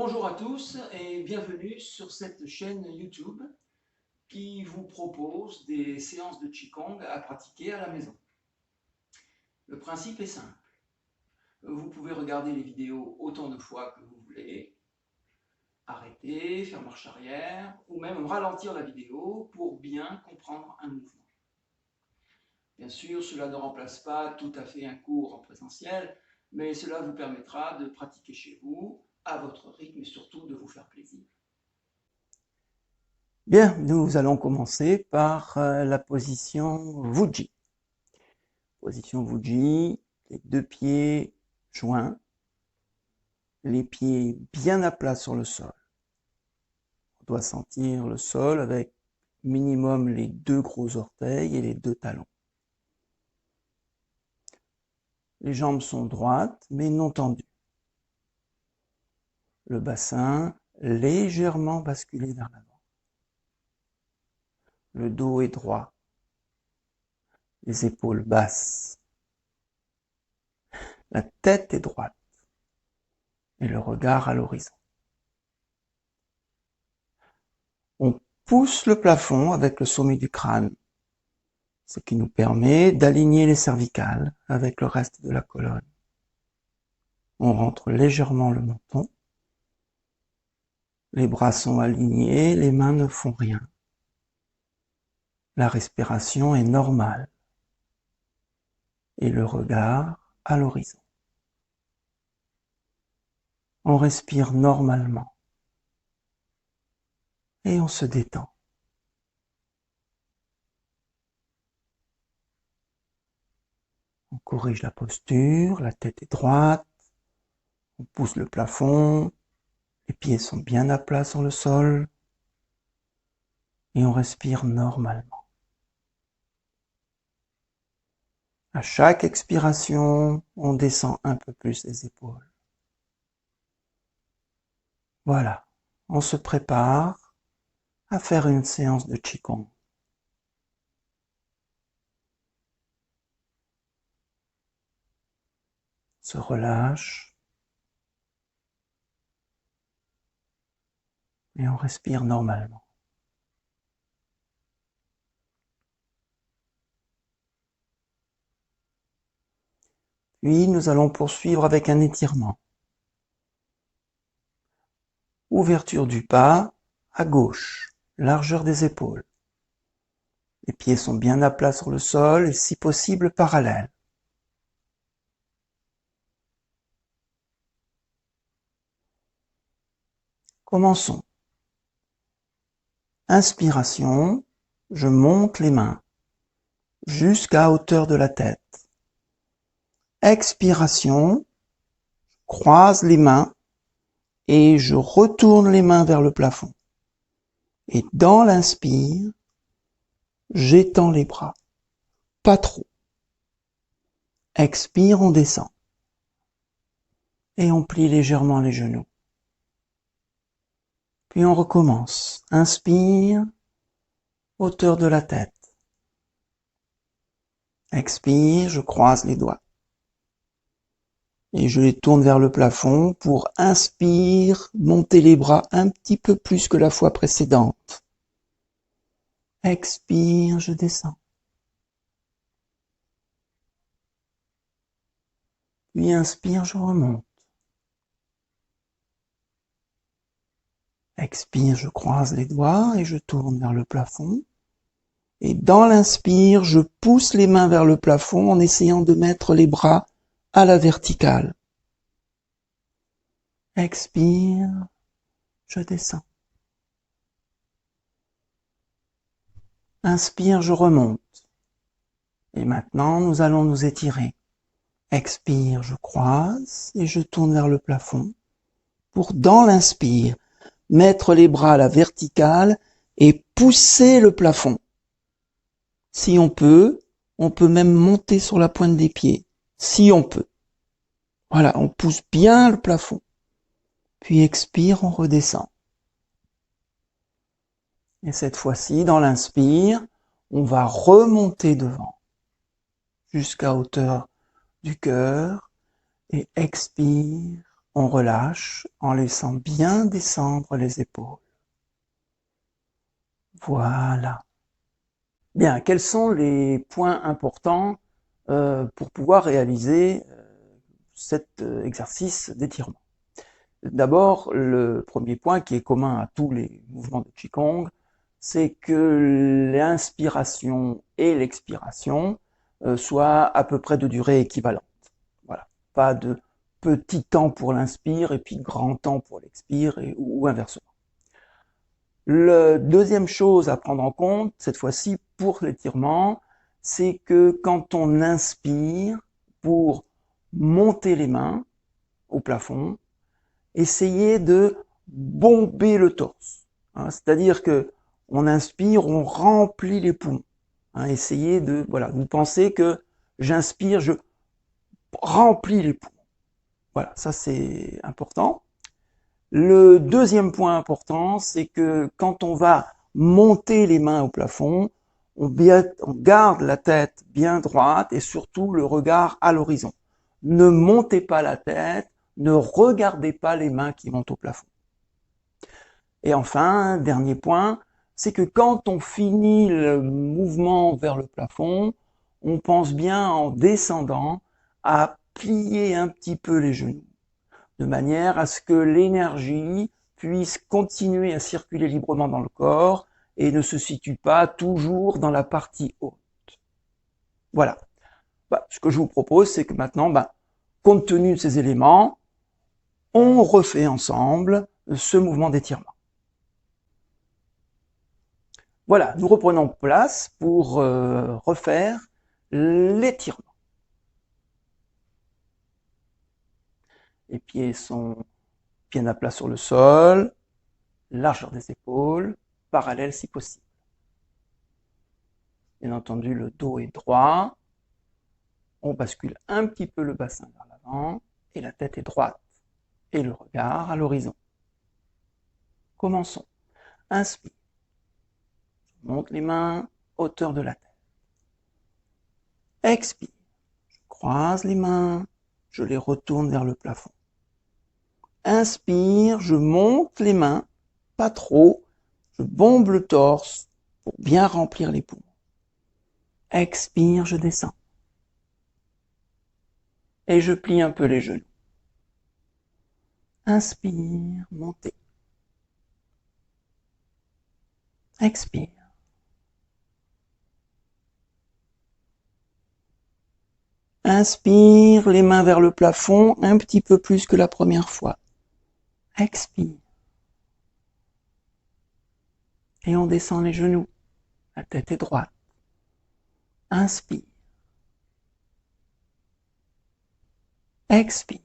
Bonjour à tous et bienvenue sur cette chaîne YouTube qui vous propose des séances de Qigong à pratiquer à la maison. Le principe est simple. Vous pouvez regarder les vidéos autant de fois que vous voulez, arrêter, faire marche arrière ou même ralentir la vidéo pour bien comprendre un mouvement. Bien sûr, cela ne remplace pas tout à fait un cours en présentiel, mais cela vous permettra de pratiquer chez vous, à votre rythme et surtout de vous faire plaisir. Bien, nous allons commencer par la position Wuji. Position Wuji, les deux pieds joints, les pieds bien à plat sur le sol. On doit sentir le sol avec minimum les deux gros orteils et les deux talons. Les jambes sont droites mais non tendues. Le bassin légèrement basculé vers l'avant. Le dos est droit. Les épaules basses. La tête est droite. Et le regard à l'horizon. On pousse le plafond avec le sommet du crâne, ce qui nous permet d'aligner les cervicales avec le reste de la colonne. On rentre légèrement le menton. Les bras sont alignés, les mains ne font rien. La respiration est normale. Et le regard à l'horizon. On respire normalement. Et on se détend. On corrige la posture, la tête est droite. On pousse le plafond. Les pieds sont bien à plat sur le sol. Et on respire normalement. À chaque expiration, on descend un peu plus les épaules. Voilà, on se prépare à faire une séance de Qigong. Se relâche et on respire normalement. Puis nous allons poursuivre avec un étirement. Ouverture du pas à gauche, largeur des épaules. Les pieds sont bien à plat sur le sol et si possible parallèles. Commençons. Inspiration, je monte les mains jusqu'à hauteur de la tête. Expiration, je croise les mains et je retourne les mains vers le plafond. Et dans l'inspire, j'étends les bras. Pas trop. Expire, on descend. Et on plie légèrement les genoux. Puis on recommence. Inspire, hauteur de la tête. Expire, je croise les doigts. Et je les tourne vers le plafond pour inspire, monter les bras un petit peu plus que la fois précédente. Expire, je descends. Puis inspire, je remonte. Expire, je croise les doigts et je tourne vers le plafond. Et dans l'inspire, je pousse les mains vers le plafond en essayant de mettre les bras à la verticale. Expire, je descends. Inspire, je remonte. Et maintenant, nous allons nous étirer. Expire, je croise et je tourne vers le plafond pour, dans l'inspire, mettre les bras à la verticale et pousser le plafond. Si on peut même monter sur la pointe des pieds. Si on peut. Voilà, on pousse bien le plafond. Puis expire, on redescend. Et cette fois-ci, dans l'inspire, on va remonter devant jusqu'à hauteur du cœur et expire, on relâche en laissant bien descendre les épaules. Voilà. Bien, quels sont les points importants pour pouvoir réaliser cet exercice d'étirement? D'abord, le premier point qui est commun à tous les mouvements de Qigong, c'est que l'inspiration et l'expiration soient à peu près de durée équivalente. Voilà, pas de petit temps pour l'inspire et puis grand temps pour l'expire ou inversement. La deuxième chose à prendre en compte, cette fois-ci pour l'étirement, c'est que quand on inspire pour monter les mains au plafond, essayez de bomber le torse. C'est-à-dire que on inspire, on remplit les poumons. Essayez de, voilà, vous pensez que j'inspire, je remplis les poumons. Voilà, ça c'est important. Le deuxième point important, c'est que quand on va monter les mains au plafond, on garde la tête bien droite et surtout le regard à l'horizon. Ne montez pas la tête, ne regardez pas les mains qui montent au plafond. Et enfin, dernier point, c'est que quand on finit le mouvement vers le plafond, on pense bien en descendant à plier un petit peu les genoux, de manière à ce que l'énergie puisse continuer à circuler librement dans le corps et ne se situe pas toujours dans la partie haute. Voilà. Ce que je vous propose, c'est que maintenant, compte tenu de ces éléments, on refait ensemble ce mouvement d'étirement. Voilà, nous reprenons place pour refaire l'étirement. Les pieds sont bien à plat sur le sol, largeur des épaules, parallèle si possible. Bien entendu, le dos est droit. On bascule un petit peu le bassin vers l'avant et la tête est droite et le regard à l'horizon. Commençons. Inspire. Je monte les mains, hauteur de la tête. Expire. Je croise les mains, je les retourne vers le plafond. Inspire, je monte les mains, pas trop, je bombe le torse pour bien remplir les poumons. Expire, je descends. Et je plie un peu les genoux. Inspire, montez. Expire. Inspire, les mains vers le plafond, un petit peu plus que la première fois. Expire. Et on descend les genoux. La tête est droite. Inspire. Expire.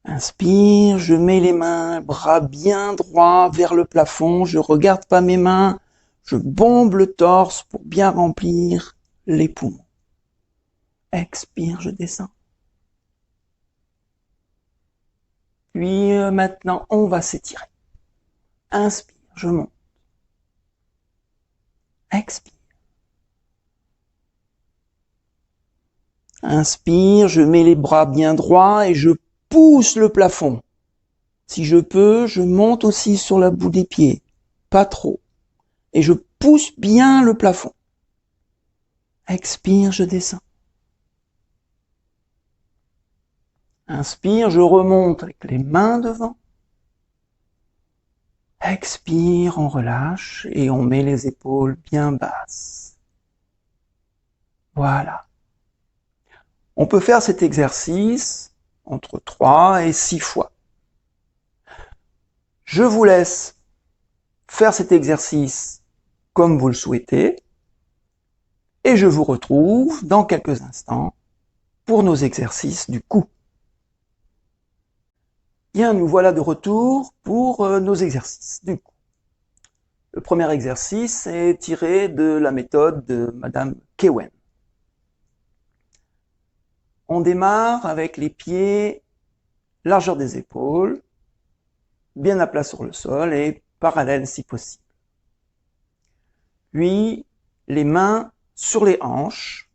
Inspire, je mets les mains, bras bien droits vers le plafond, je regarde pas mes mains, je bombe le torse pour bien remplir les poumons. Expire, je descends. Puis maintenant, on va s'étirer. Inspire, je monte. Expire. Inspire, je mets les bras bien droits et je pousse le plafond. Si je peux, je monte aussi sur la bout des pieds. Pas trop. Et je pousse bien le plafond. Expire, je descends. Inspire, je remonte avec les mains devant. Expire, on relâche et on met les épaules bien basses. Voilà. On peut faire cet exercice entre 3 et 6 fois. Je vous laisse faire cet exercice comme vous le souhaitez et je vous retrouve dans quelques instants pour nos exercices du cou. Bien, nous voilà de retour pour nos exercices du cou. Le premier exercice est tiré de la méthode de Madame Kewen. On démarre avec les pieds largeur des épaules, bien à plat sur le sol et parallèles si possible. Puis les mains sur les hanches,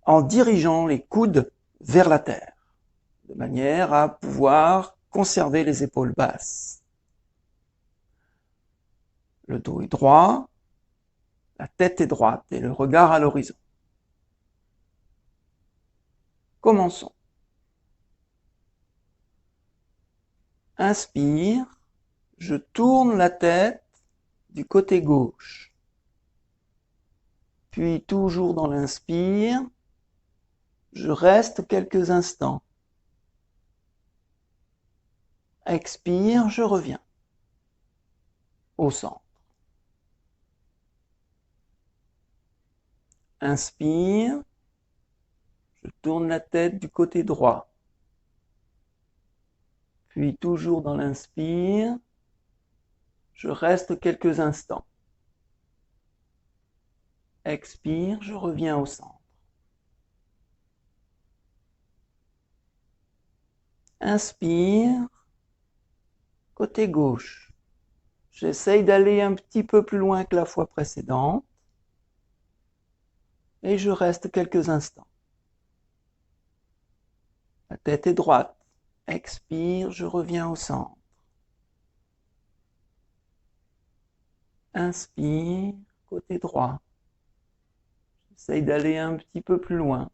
en dirigeant les coudes vers la terre, de manière à pouvoir conserver les épaules basses. Le dos est droit, la tête est droite et le regard à l'horizon. Commençons. Inspire, je tourne la tête du côté gauche. Puis toujours dans l'inspire, je reste quelques instants. Expire, je reviens au centre. Inspire, je tourne la tête du côté droit. Puis toujours dans l'inspire, je reste quelques instants. Expire, je reviens au centre. Inspire, côté gauche. J'essaye d'aller un petit peu plus loin que la fois précédente. Et je reste quelques instants. La tête est droite. Expire, je reviens au centre. Inspire, côté droit. J'essaye d'aller un petit peu plus loin.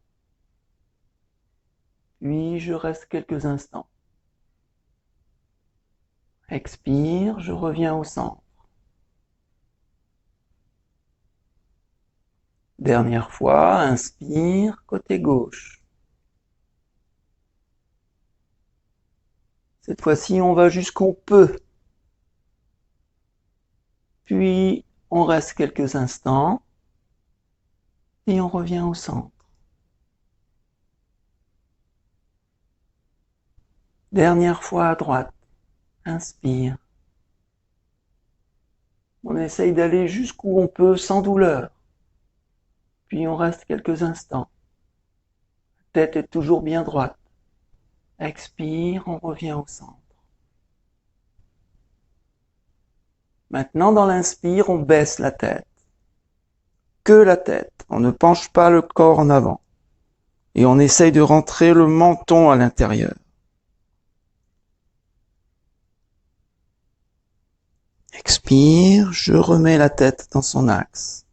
Puis je reste quelques instants. Expire, je reviens au centre. Dernière fois, inspire, côté gauche. Cette fois-ci, on va jusqu'on peut. Puis, on reste quelques instants. Et on revient au centre. Dernière fois à droite. Inspire. On essaye d'aller jusqu'où on peut sans douleur. Puis on reste quelques instants. La tête est toujours bien droite. Expire, on revient au centre. Maintenant, dans l'inspire, on baisse la tête. Que la tête. On ne penche pas le corps en avant. Et on essaye de rentrer le menton à l'intérieur. Expire, je remets la tête dans son axe.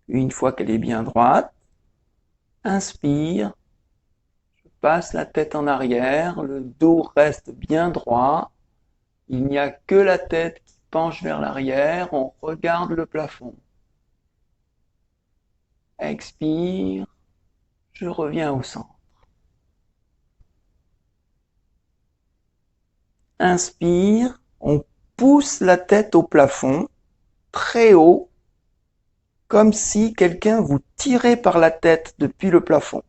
Une fois qu'elle est bien droite, inspire, je passe la tête en arrière, le dos reste bien droit, il n'y a que la tête qui penche vers l'arrière, on regarde le plafond. Expire, je reviens au centre. Inspire, on pousse la tête au plafond, très haut, comme si quelqu'un vous tirait par la tête depuis le plafond.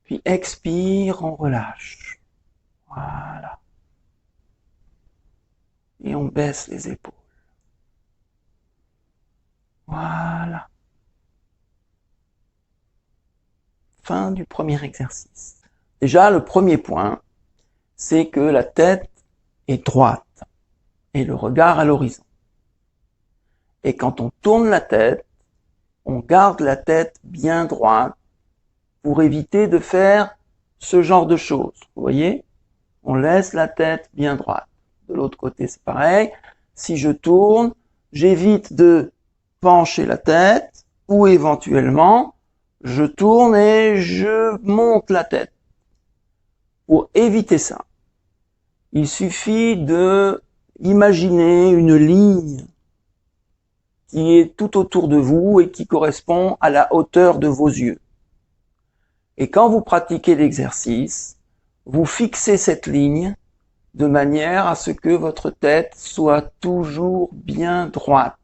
Puis expire, on relâche. Voilà. Et on baisse les épaules. Voilà. Fin du premier exercice. Déjà, le premier point, c'est que la tête est droite et le regard à l'horizon. Et quand on tourne la tête, on garde la tête bien droite pour éviter de faire ce genre de choses. Vous voyez? On laisse la tête bien droite. De l'autre côté, c'est pareil. Si je tourne, j'évite de pencher la tête ou éventuellement, je tourne et je monte la tête. Pour éviter ça, il suffit de imaginer une ligne qui est tout autour de vous et qui correspond à la hauteur de vos yeux. Et quand vous pratiquez l'exercice, vous fixez cette ligne de manière à ce que votre tête soit toujours bien droite.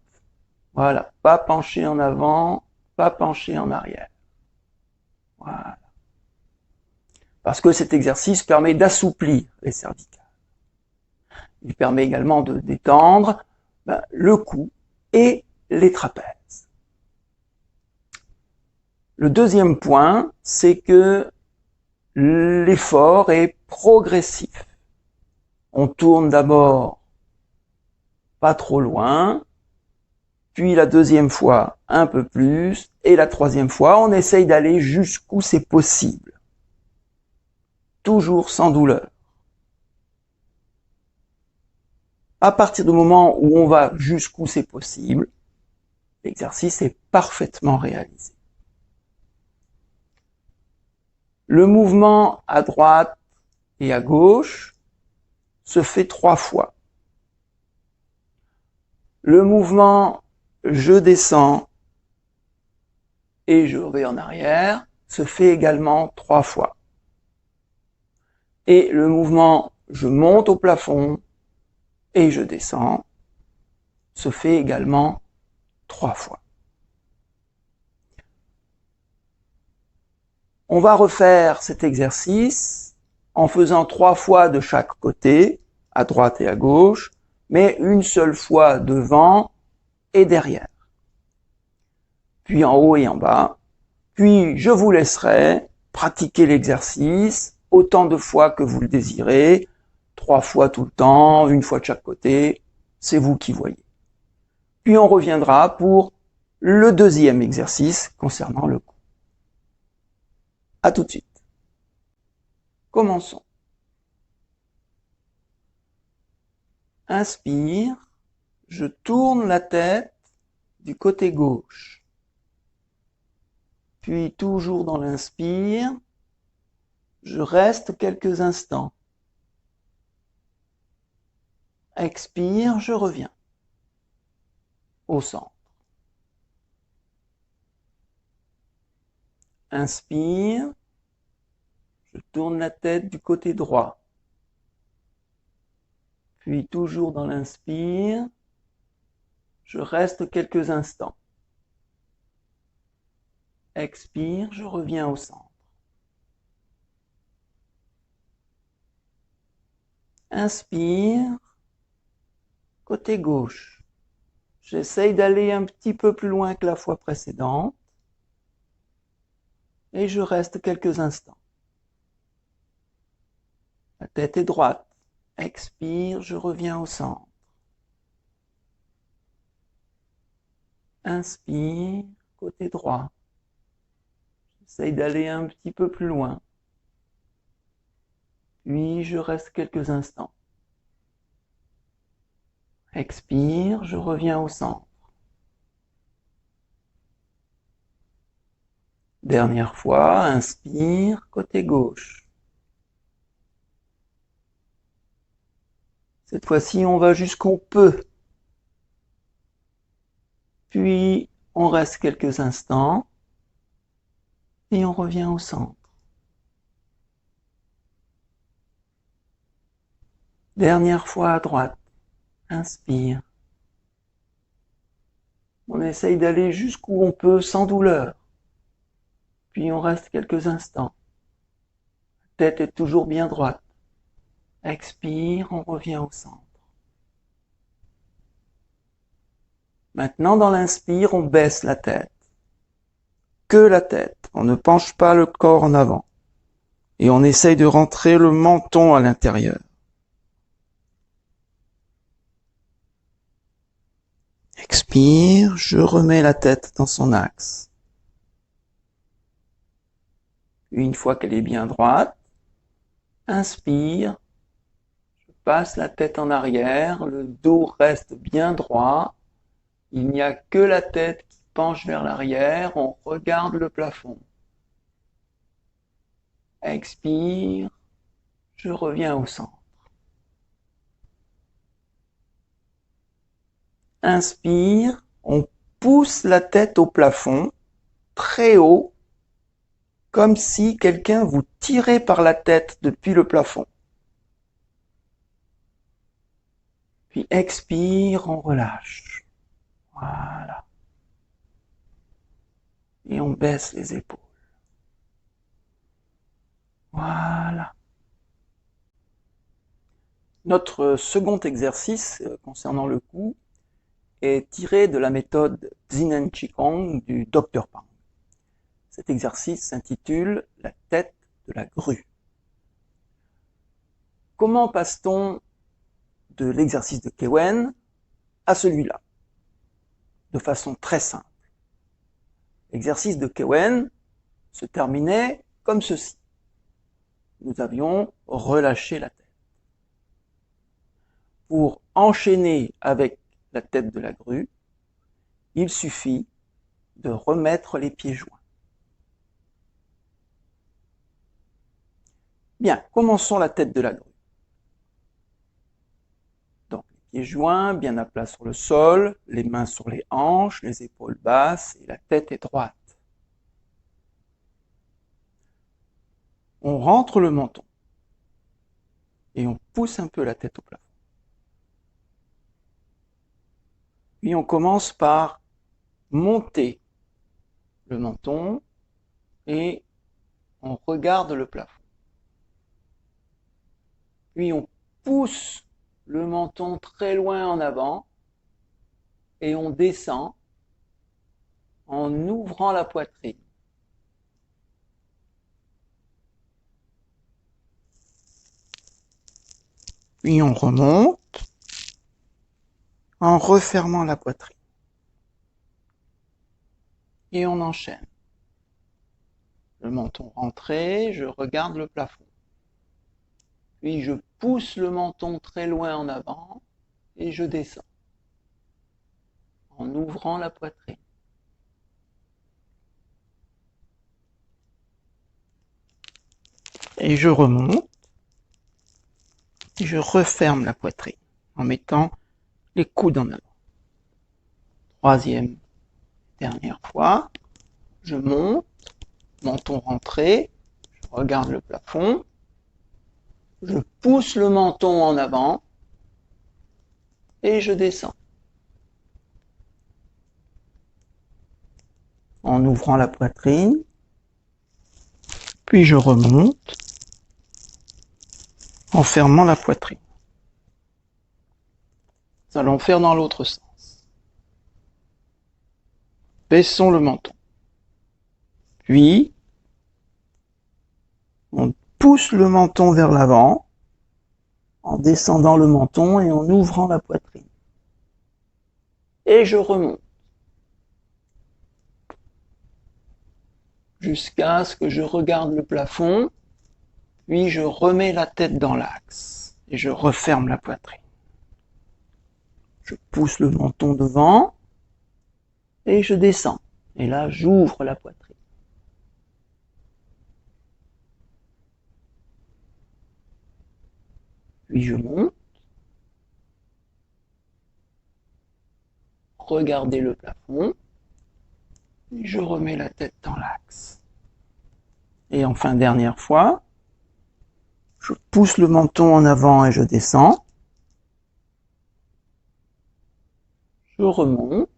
Voilà, pas penchée en avant, pas penchée en arrière. Voilà. Parce que cet exercice permet d'assouplir les cervicales. Il permet également de détendre le cou et les trapèzes. Le deuxième point, c'est que l'effort est progressif. On tourne d'abord pas trop loin, puis la deuxième fois un peu plus, et la troisième fois, on essaye d'aller jusqu'où c'est possible. Toujours sans douleur. À partir du moment où on va jusqu'où c'est possible, l'exercice est parfaitement réalisé. Le mouvement à droite et à gauche se fait 3 fois. Le mouvement je descends et je vais en arrière se fait également 3 fois. Et le mouvement je monte au plafond et je descends se fait également 3 fois. On va refaire cet exercice en faisant 3 fois de chaque côté, à droite et à gauche, mais une seule fois devant et derrière. Puis en haut et en bas. Puis je vous laisserai pratiquer l'exercice autant de fois que vous le désirez, 3 fois tout le temps, une fois de chaque côté, c'est vous qui voyez. Puis on reviendra pour le deuxième exercice concernant le cou. À tout de suite. Commençons. Inspire, je tourne la tête du côté gauche. Puis toujours dans l'inspire, je reste quelques instants. Expire, je reviens au centre. Inspire, je tourne la tête du côté droit. Puis toujours dans l'inspire, je reste quelques instants. Expire, je reviens au centre. Inspire, côté gauche. J'essaye d'aller un petit peu plus loin que la fois précédente. Et je reste quelques instants. La tête est droite. Expire, je reviens au centre. Inspire, côté droit. J'essaye d'aller un petit peu plus loin. Puis je reste quelques instants. Expire, je reviens au centre. Dernière fois, inspire, côté gauche. Cette fois-ci, on va jusqu'où on peut. Puis, on reste quelques instants. Et on revient au centre. Dernière fois à droite. Inspire. On essaye d'aller jusqu'où on peut sans douleur. Puis on reste quelques instants. La tête est toujours bien droite. Expire, on revient au centre. Maintenant, dans l'inspire, on baisse la tête. Que la tête. On ne penche pas le corps en avant. Et on essaye de rentrer le menton à l'intérieur. Expire, je remets la tête dans son axe. Une fois qu'elle est bien droite, inspire, je passe la tête en arrière, le dos reste bien droit, il n'y a que la tête qui penche vers l'arrière, on regarde le plafond. Expire, je reviens au centre. Inspire, on pousse la tête au plafond, très haut, comme si quelqu'un vous tirait par la tête depuis le plafond. Puis expire, on relâche. Voilà. Et on baisse les épaules. Voilà. Notre second exercice concernant le cou est tiré de la méthode Zinen Qigong du Dr Pang. Cet exercice s'intitule « La tête de la grue ». Comment passe-t-on de l'exercice de Kewen à celui-là? de façon très simple. L'exercice de Kewen se terminait comme ceci. Nous avions relâché la tête. Pour enchaîner avec la tête de la grue, il suffit de remettre les pieds joints. Bien, commençons la tête de la grue. Donc, les pieds joints, bien à plat sur le sol, les mains sur les hanches, les épaules basses et la tête est droite. On rentre le menton et on pousse un peu la tête au plafond. Puis on commence par monter le menton et on regarde le plafond. Puis on pousse le menton très loin en avant et on descend en ouvrant la poitrine. Puis on remonte en refermant la poitrine. Et on enchaîne. Le menton rentré, je regarde le plafond. Puis je pousse le menton très loin en avant et je descends en ouvrant la poitrine. Et je remonte et je referme la poitrine en mettant les coudes en avant. Troisième, dernière fois, je monte, menton rentré, je regarde le plafond, je pousse le menton en avant et je descends. En ouvrant la poitrine, puis je remonte en fermant la poitrine. Nous allons faire dans l'autre sens. Baissons le menton. Puis, on pousse le menton vers l'avant en descendant le menton et en ouvrant la poitrine. Et je remonte jusqu'à ce que je regarde le plafond, puis je remets la tête dans l'axe et je referme la poitrine. Je pousse le menton devant et je descends. Et là, j'ouvre la poitrine. Puis je monte. Regardez le plafond. Et je remets la tête dans l'axe. Et enfin, dernière fois, je pousse le menton en avant et je descends. Je remonte.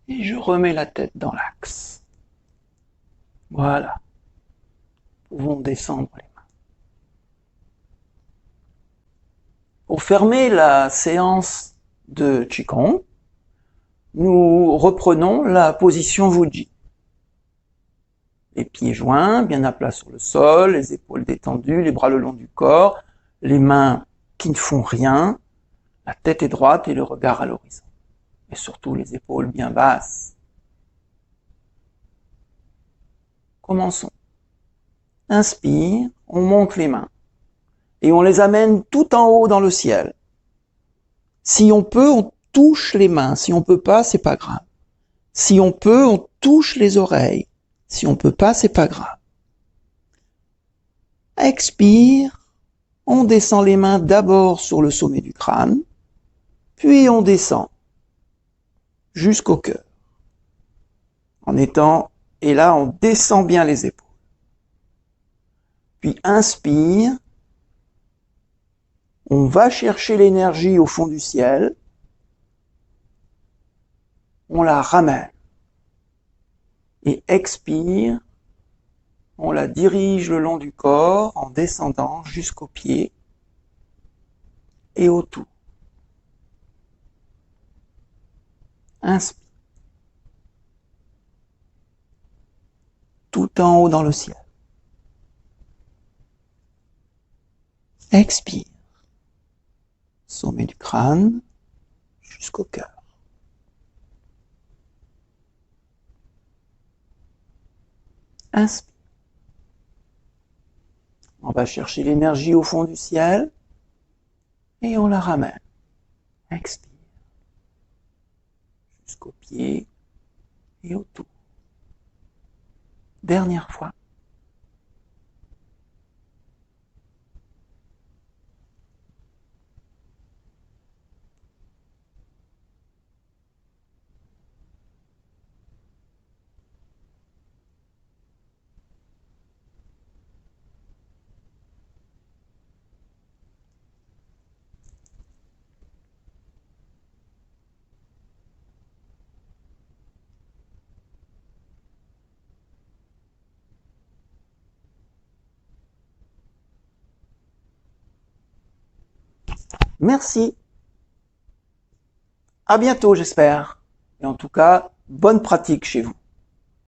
Et je remets la tête dans l'axe. Voilà. Nous pouvons descendre les mains. Pour fermer la séance de Qigong, nous reprenons la position Wuji. Les pieds joints, bien à plat sur le sol, les épaules détendues, les bras le long du corps, les mains qui ne font rien, la tête est droite et le regard à l'horizon. Et surtout les épaules bien basses. Commençons. Inspire, on monte les mains et on les amène tout en haut dans le ciel. Si on peut, on touche les mains. Si on peut pas, c'est pas grave. Si on peut, on touche les oreilles. Si on peut pas, c'est pas grave. Expire, on descend les mains d'abord sur le sommet du crâne, puis on descend jusqu'au cœur. Et là, on descend bien les épaules. Puis inspire, on va chercher l'énergie au fond du ciel, on la ramène. Et expire, on la dirige le long du corps en descendant jusqu'aux pieds et autour. Inspire. Tout en haut dans le ciel. Expire. sommet du crâne jusqu'au cœur. Inspire. On va chercher l'énergie au fond du ciel et on la ramène. Expire. Jusqu'aux pieds et autour. Dernière fois. Merci. À bientôt, j'espère. Et en tout cas, bonne pratique chez vous.